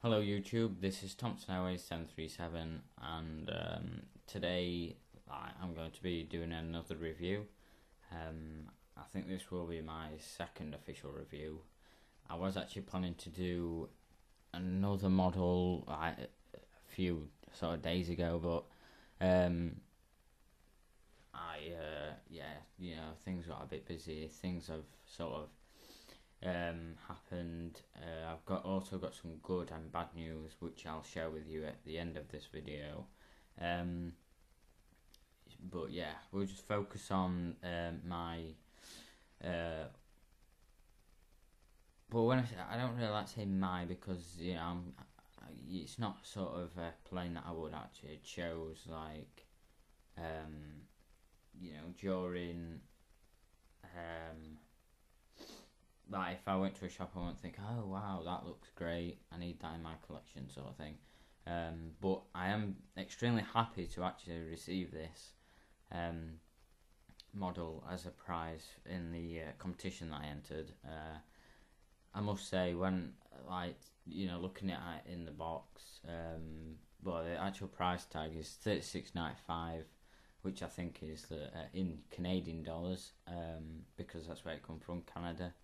Hello YouTube, this is Thompson737 and today I'm going to be doing another review. I think this will be my second official review. I was actually planning to do another model a few sort of days ago, but things got a bit busy. Things have sort of happened. I've also got some good and bad news, which I'll share with you at the end of this video. But yeah, we'll just focus on my. But when I don't really like to say my, because it's not sort of a plane that I would actually. It shows like during like if I went to a shop, I wouldn't think, oh wow, that looks great, I need that in my collection, sort of thing. But I am extremely happy to actually receive this model as a prize in the competition that I entered. I must say, when looking at it in the box, the actual price tag is $36.95, which I think is in Canadian dollars, because that's where it comes from, Canada.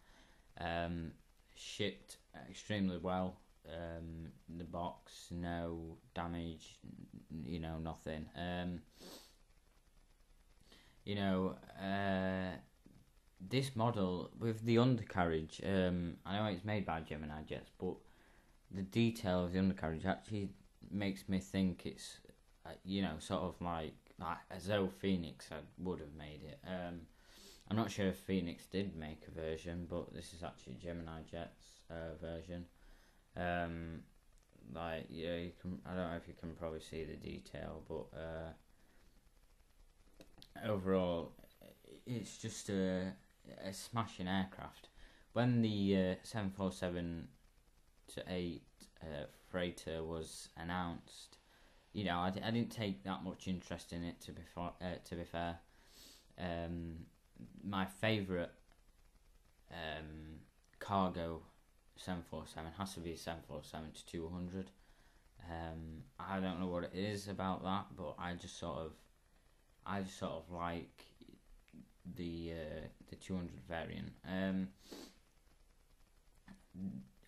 Shipped extremely well. The box, no damage, nothing. This model with the undercarriage, I know it's made by Gemini jets, but the detail of the undercarriage actually makes me think it's sort of like as though Phoenix would have made it. I'm not sure if Phoenix did make a version, but this is actually Gemini Jet's version. You can. I don't know if you can probably see the detail, but overall, it's just a smashing aircraft. When the 747-8 freighter was announced, I didn't take that much interest in it. To be fair. My favourite cargo 747 has to be 747-200. I don't know what it is about that, but I just sort of like the 200 variant.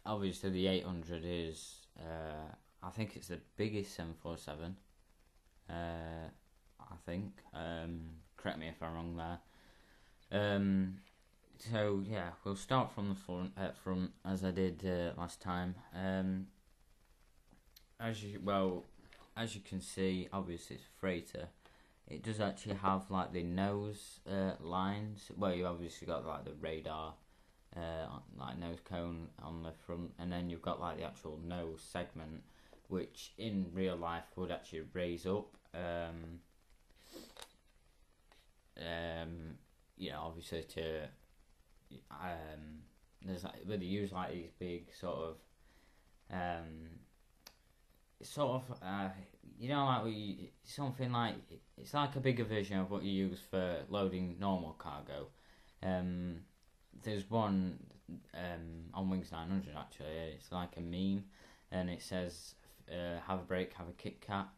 Obviously the 800 is I think it's the biggest 747. I think. Correct me if I'm wrong there. So yeah, we'll start from the front as I did last time. As you can see, obviously it's a freighter. It does actually have like the nose lines. Well, you obviously got like the radar, like nose cone on the front, and then you've got like the actual nose segment, which in real life would actually raise up. Obviously to there's like, but they use like these big sort of something like, it's like a bigger version of what you use for loading normal cargo. There's one on Wings 900 actually. It's like a meme, and it says have a break, have a Kit Kat.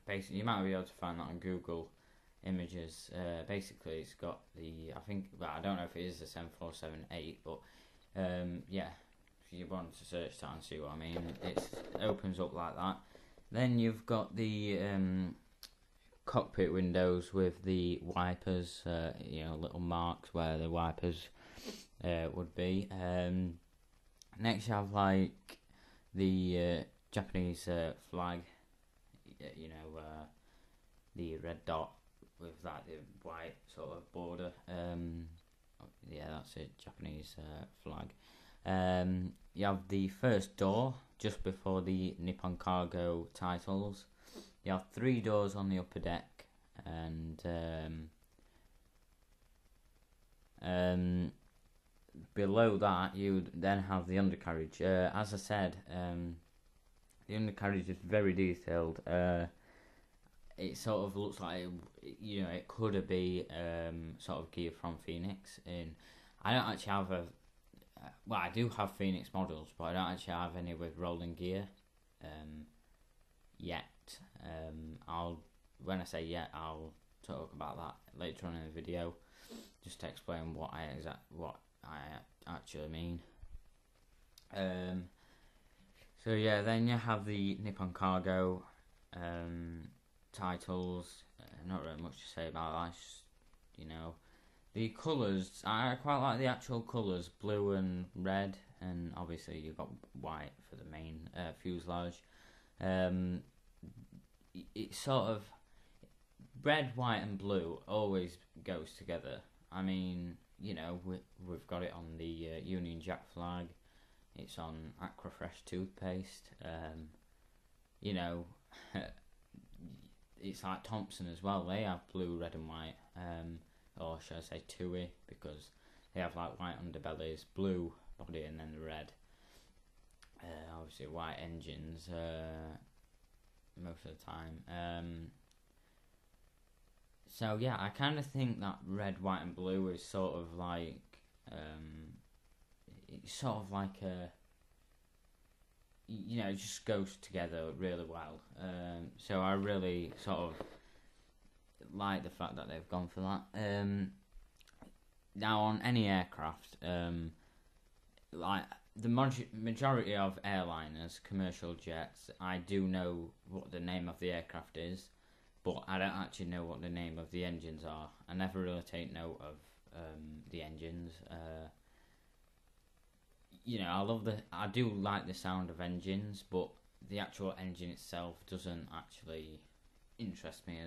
Basically, you might be able to find that on Google Images. Basically, it's got I don't know if it is the 747-8, but if you want to search that and see what I mean, it opens up like that. Then you've got the cockpit windows with the wipers, little marks where the wipers would be. Next you have like the Japanese flag, the red dot with like the white sort of border. That's it, Japanese flag. You have the first door just before the Nippon Cargo titles. You have 3 doors on the upper deck, and below that you then have the undercarriage. As I said, the undercarriage is very detailed. It sort of looks like it could be sort of gear from Phoenix. I don't actually have well, I do have Phoenix models, but I don't actually have any with rolling gear yet. When I say yet, I'll talk about that later on in the video, just to explain what I actually mean. So yeah, then you have the Nippon Cargo titles. Not really much to say about that. Just, the colours. I quite like the actual colours, blue and red, and obviously you've got white for the main fuselage. It's sort of red, white, and blue always goes together. I mean, we've got it on the Union Jack flag. It's on Aquafresh toothpaste. It's like Thompson as well. They have blue, red, and white. Or should I say TUI, because they have like white underbellies, blue body, and then the red. Obviously, white engines most of the time. So yeah, I kind of think that red, white, and blue is sort of like it's sort of like it just goes together really well. So I really sort of like the fact that they've gone for that. Now on any aircraft, like the majority of airliners, commercial jets, I do know what the name of the aircraft is, but I don't actually know what the name of the engines are. I never really take note of the engines. I do like the sound of engines, but the actual engine itself doesn't actually interest me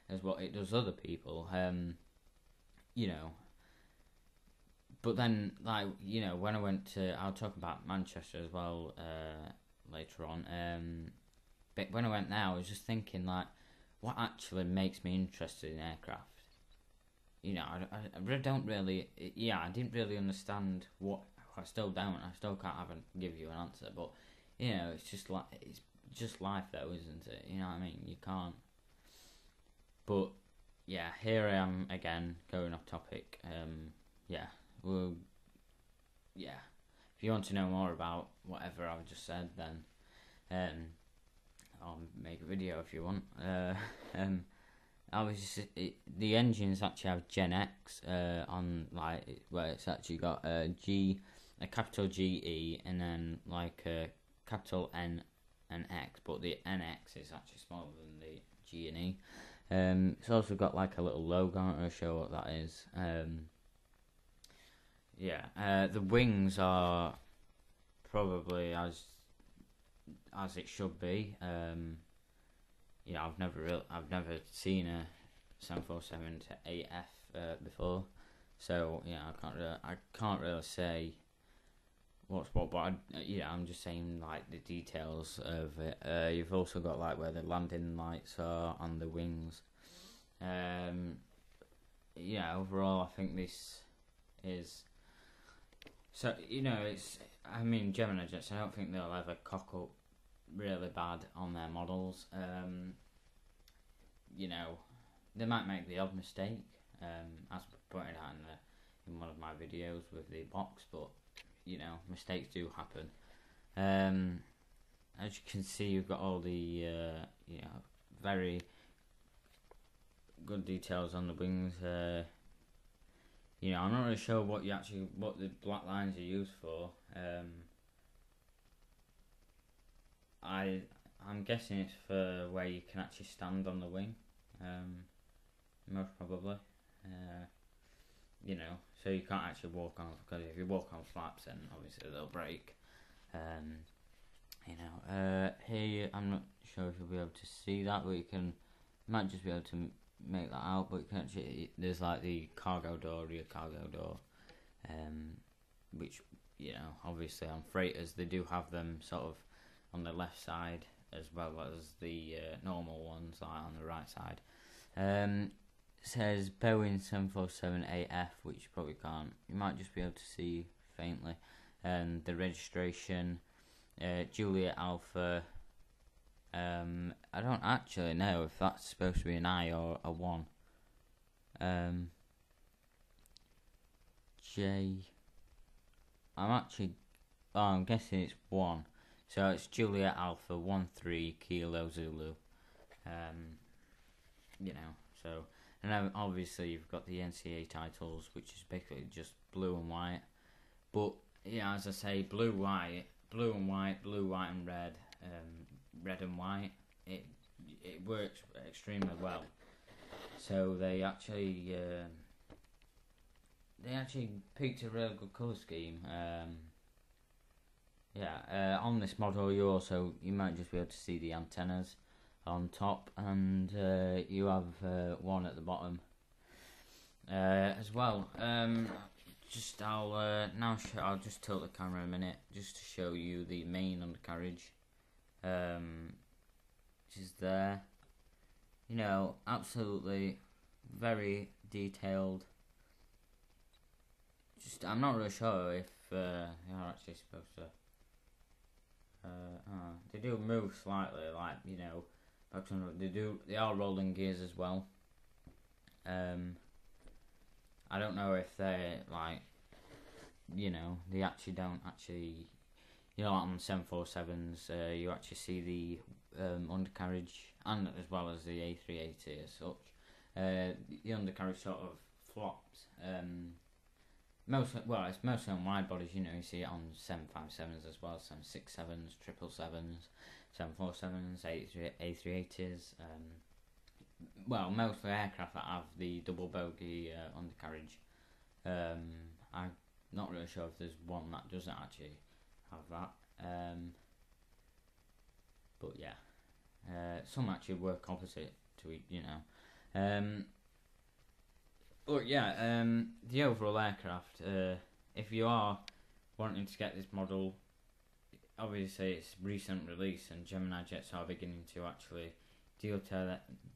as what it does other people. But then, when I went to, I'll talk about Manchester as well later on. But when I went there, I was just thinking, what actually makes me interested in aircraft? I really don't really. I didn't really understand what. I still don't. I still can't give you an answer. But it's just life, though, isn't it? You know what I mean? You can't. But yeah, here I am again, going off topic. If you want to know more about whatever I've just said, then I'll make a video if you want. The engines actually have Gen X on where it's actually got a capital GE and then a capital N and X, but the NX is actually smaller than the G and E. It's also got a little logo. I'm not really sure what that is. The wings are probably as it should be. I've never seen a 747 to AF before, so I can't really say what's what, but I'm just saying the details of it. You've also got where the landing lights are on the wings. Overall I think this is Gemini jets, I don't think they'll ever cock up really bad on their models. They might make the odd mistake, as pointed out in one of my videos with the box, but mistakes do happen. As you can see, you've got all the very good details on the wings. I'm not really sure what the black lines are used for. I'm guessing it's for where you can actually stand on the wing, most probably. So you can't actually walk on, because if you walk on flaps, then obviously they'll break. Here I'm not sure if you'll be able to see that, but you might just be able to make that out. But you can actually, there's the cargo door, rear cargo door, which obviously on freighters they do have them sort of on the left side as well as the normal ones on the right side. Says Boeing 747 AF, which you probably can't. You might just be able to see faintly. The registration, Juliet Alpha. I don't actually know if that's supposed to be an I or a 1. I'm guessing it's 1. So it's Juliet Alpha 13 Kilo Zulu. So, and then obviously you've got the NCA titles, which is basically just blue and white. But yeah, as I say, blue and white, blue and red, red and white. It works extremely well. So they actually picked a really good colour scheme. On this model you might just be able to see the antennas on top, and you have one at the bottom as well. I'll just tilt the camera a minute just to show you the main undercarriage, which is there. Absolutely very detailed. I'm not really sure if you're actually supposed to. They do move slightly, they are rolling gears as well. I don't know if they they actually don't actually, on 747s, you actually see the undercarriage, and as well as the A380 as such. The undercarriage sort of flops. It's mostly on wide bodies. You see it on 757s as well, 767s, 777s, 747s, A380s. Mostly aircraft that have the double bogey undercarriage. I'm not really sure if there's one that doesn't actually have that. But yeah, some actually work opposite to it. But yeah, the overall aircraft, if you are wanting to get this model, obviously it's recent release, and Gemini jets are beginning to actually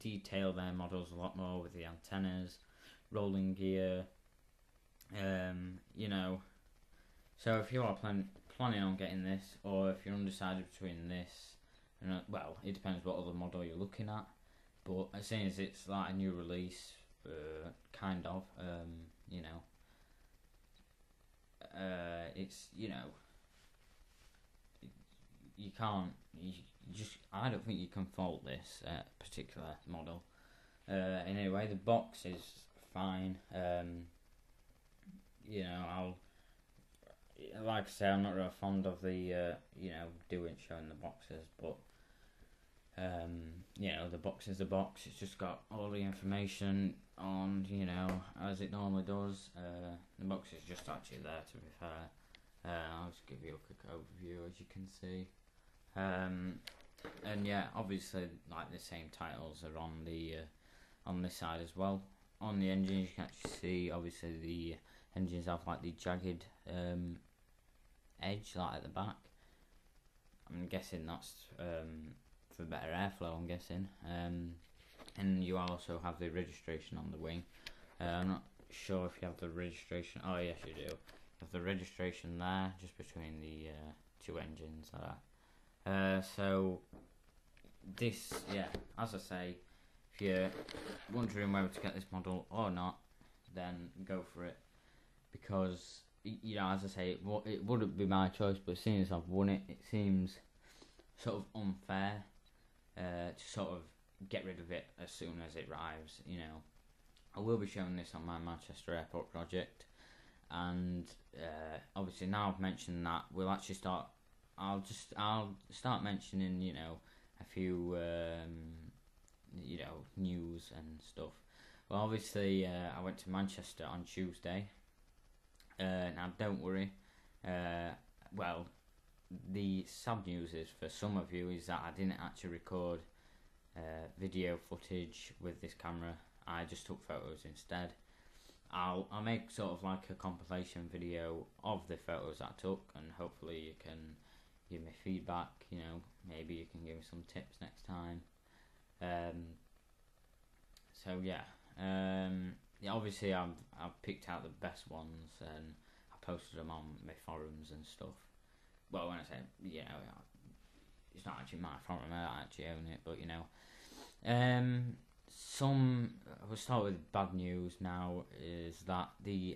detail their models a lot more with the antennas, rolling gear, So if you are planning on getting this, or if you're undecided between this, and it depends what other model you're looking at, but as soon as it's like a new release, it's I don't think you can fault this particular model. Anyway, the box is fine. Like I say, I'm not really fond of the showing the boxes, but the box is the box. It's just got all the information on, as it normally does. The box is just actually there, to be fair. I'll just give you a quick overview, as you can see. And yeah, obviously, like the same titles are on the on this side as well. On the engines, you can actually see, obviously, the engines have like the jagged edge, like at the back. I'm guessing that's for better airflow, I'm guessing. And you also have the registration on the wing. I'm not sure if you have the registration. Oh yes, you do. You have the registration there, just between the two engines there. So this, as I say, if you're wondering whether to get this model or not, then go for it, because as I say, it wouldn't be my choice, but seeing as I've won it, it seems sort of unfair to sort of get rid of it as soon as it arrives. I will be showing this on my Manchester Airport project, and obviously now I've mentioned that, we'll actually start. I'll start mentioning a few news and stuff. Well, obviously I went to Manchester on Tuesday. Now don't worry. The sad news is, for some of you, is that I didn't actually record video footage with this camera. I just took photos instead. I'll make sort of like a compilation video of the photos I took, and hopefully you can give me feedback. Maybe you can give me some tips next time. Obviously I've picked out the best ones, and I posted them on my forums and stuff. Well, when I say it's not actually my forum, I don't actually own it, but we'll start with bad news now, is that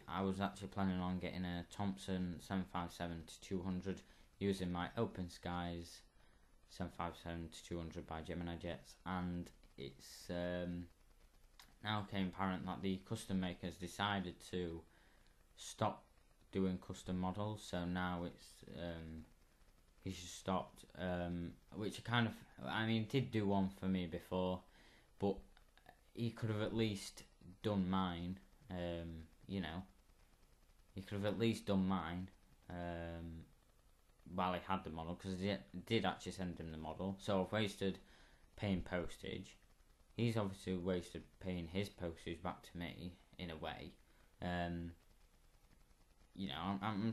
I was actually planning on getting a Thompson 757-200 using my Open Skies 757-200 by Gemini jets, and it's now came apparent that the custom makers decided to stop doing custom models, so now he's just stopped, which did do one for me before, but he could have at least done mine. He could have at least done mine while he had the model, because I did actually send him the model. So I've wasted paying postage. He's obviously wasted paying his postage back to me in a way. I'm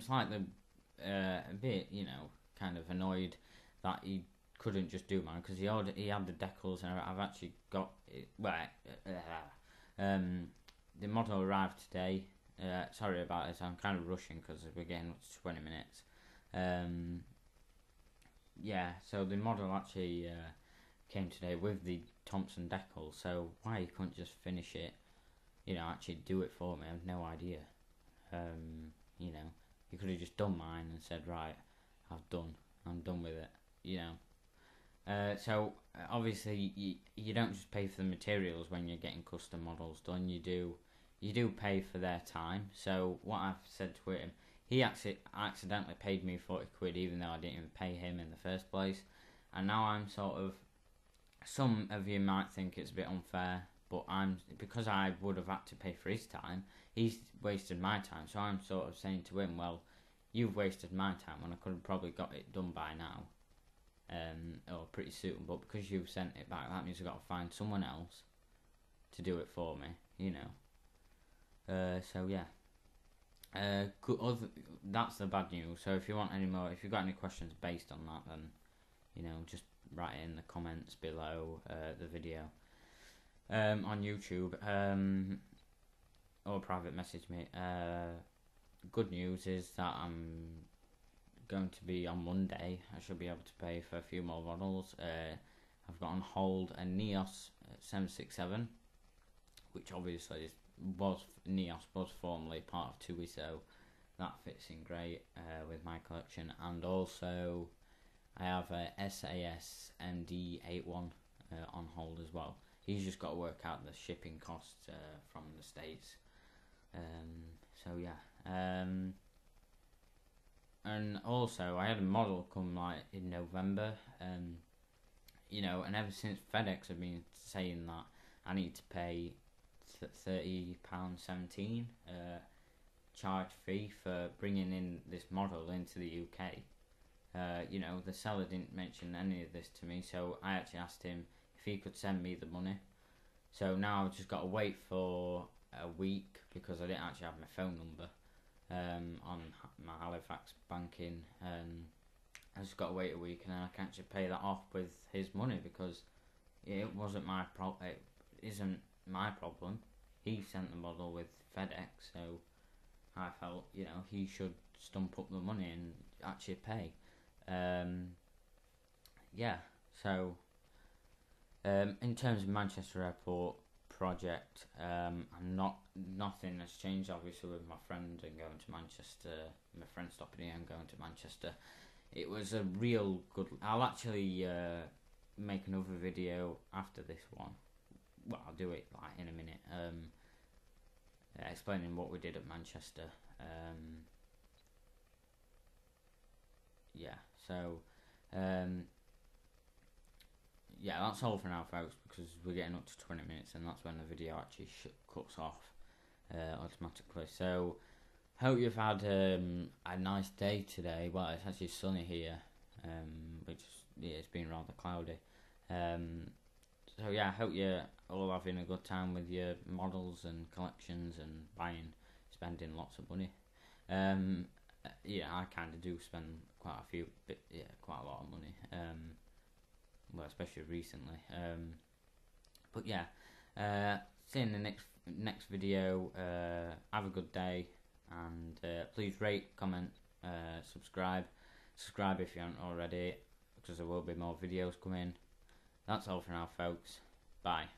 slightly a bit, kind of annoyed that he couldn't just do mine, because he had the decals, and I've actually got it. The model arrived today. Sorry about this, I'm kind of rushing because we're getting up to 20 minutes. So the model actually came today with the Thompson decal, so why he couldn't just finish it, actually do it for me, I have no idea. He could have just done mine and said, right, I'm done with it, So obviously you don't just pay for the materials when you're getting custom models done. You do pay for their time. So what I've said to him, he actually accidentally paid me 40 quid even though I didn't even pay him in the first place. And now I'm sort of, some of you might think it's a bit unfair, but because I would have had to pay for his time, he's wasted my time. So I'm sort of saying to him, well, you've wasted my time when I could have probably got it done by now, or pretty soon. But because you've sent it back, that means I've got to find someone else to do it for me, that's the bad news. So if you want any more, if you've got any questions based on that, then just write it in the comments below the video on YouTube, or private message me. Good news is that I'm going to be on Monday. I should be able to pay for a few more models. I've got on hold a Neos 767, which obviously Neos was formerly part of TUI, so that fits in great with my collection. And also I have a SAS MD81 on hold as well. He's just got to work out the shipping costs from the States. And also I had a model come in November, and ever since FedEx have been saying that I need to pay £30.17 charge fee for bringing in this model into the UK. The seller didn't mention any of this to me, so I actually asked him if he could send me the money. So now I've just got to wait for a week, because I didn't actually have my phone number on my Halifax banking. I just got to wait a week, and then I can actually pay that off with his money, because it wasn't my problem. It isn't my problem. He sent the model with FedEx, so I felt he should stump up the money and actually pay. In terms of Manchester Airport project, nothing has changed obviously with my friend and going to Manchester. My friend stopping here and going to Manchester. It was a real good. I'll actually make another video after this one. Well, I'll do it in a minute. Explaining what we did at Manchester. That's all for now, folks, because we're getting up to 20 minutes, and that's when the video actually cuts off automatically. So, hope you've had a nice day today. Well, it's actually sunny here, it's been rather cloudy. I hope you're all having a good time with your models and collections and spending lots of money. I kind of do spend quite a lot of money. Especially recently. See you in the next video. Have a good day, and please rate, comment, subscribe if you haven't already, because there will be more videos coming. That's all for now, folks. Bye.